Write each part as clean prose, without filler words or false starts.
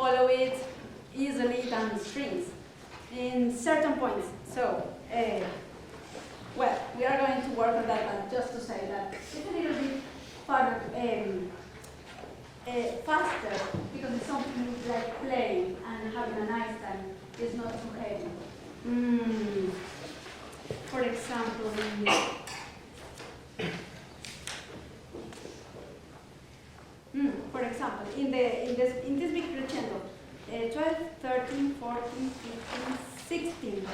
follow it easily than strings in certain points. So, well, we are going to work on that, but just to say that it's a little bit farther, faster, because it's something like playing and having a nice time. It's not too heavy. For example, in this big crescendo, 12, 13, 14, 15, 16.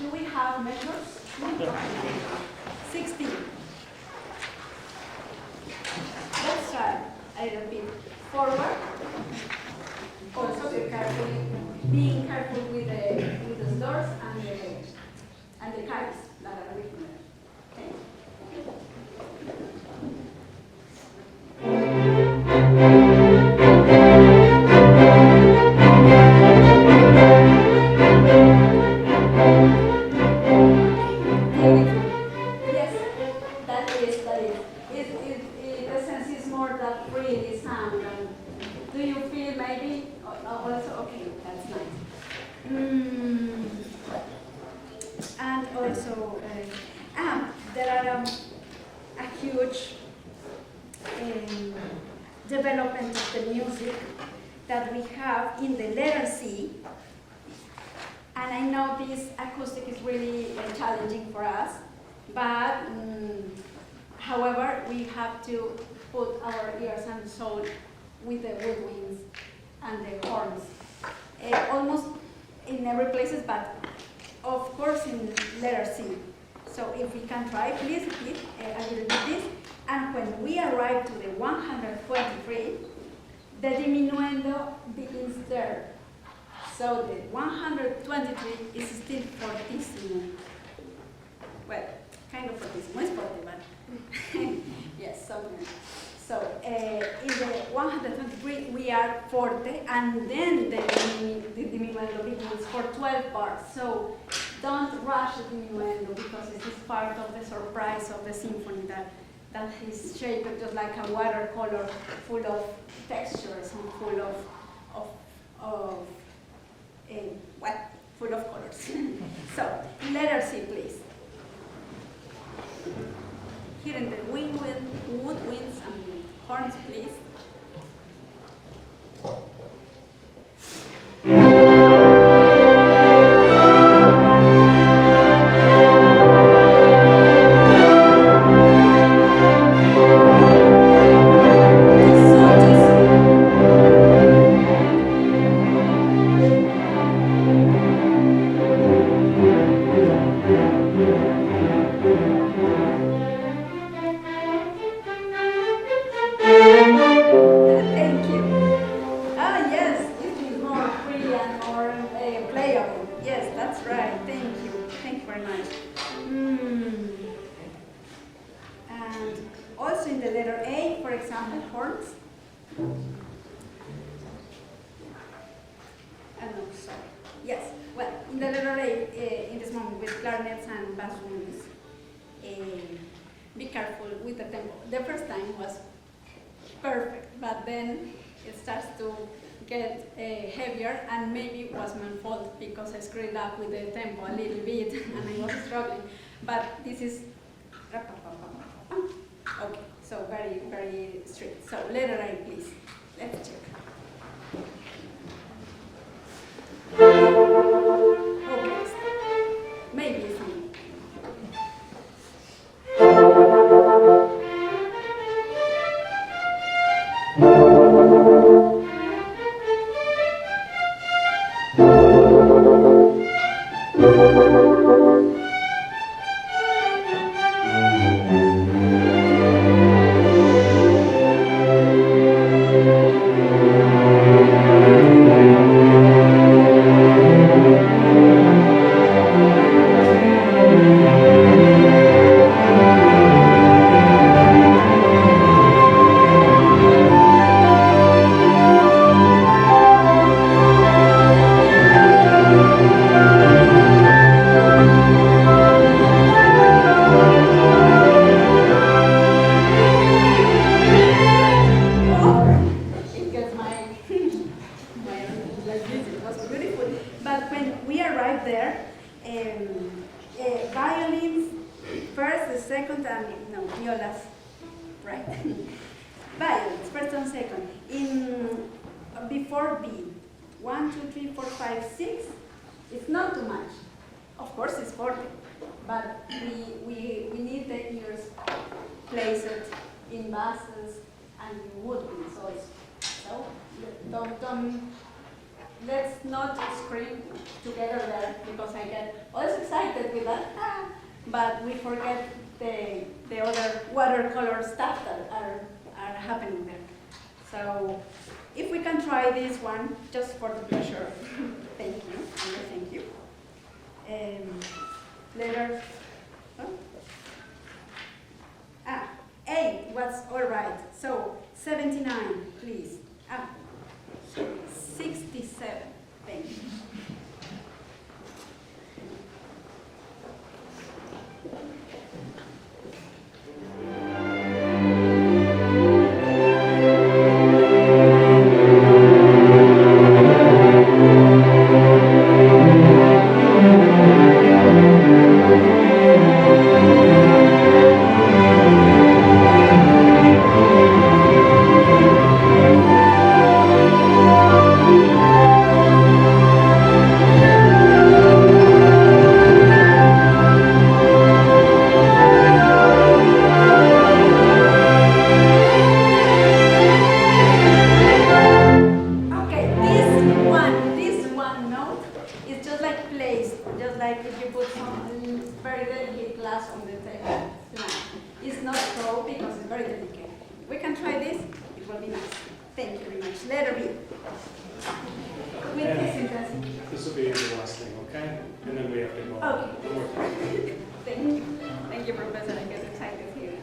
Do we have measures? 16. Let's try a little bit forward. Also, being careful with the doors and the cards that are written there. Okay. Yes, that is. The sense is more that really sound. Do you feel maybe also okay? That's nice. And also, there are a huge development of the music that we have in the letter C. And I know this acoustic is really challenging for us, but however, we have to put our ears and soul with the woodwinds and the horns. Almost in every places, but of course in letter C. So if we can try, please repeat a little bit this. And when we arrive to the 123, the diminuendo begins there. So the 123 is still fortissimo. Well, kind of fortissimo, it's forte, but yes, something. So in the 123 we are forte, and then the diminuendo begins for 12 bars. So don't rush the diminuendo, because it is part of the surprise of the symphony that is shaped just like a watercolor, full of textures and full full of colors. So letter C, please. Here in the woodwinds and horns, please. Be careful with the tempo. The first time was perfect, but then it starts to get heavier, and maybe it was my fault because I screwed up with the tempo a little bit and I was struggling. But this is okay, so very, very strict. So letter A, please. Let's check. Okay, maybe some. But when we arrived there, violins first, the second, and no, violas, right? Violins, first and second. Before B, 1, 2, 3, 4, 5, 6, it's not too much. Of course, it's 40, but we need the ears placed in basses and in woodwinds also. So let's not scream together there because I get always excited with that, but we forget the other watercolor stuff that are happening there. So if we can try this one just for the pleasure, thank you, thank you. Letter, A was all right. So 79, please. 67, thank you. Professor. I get excited here.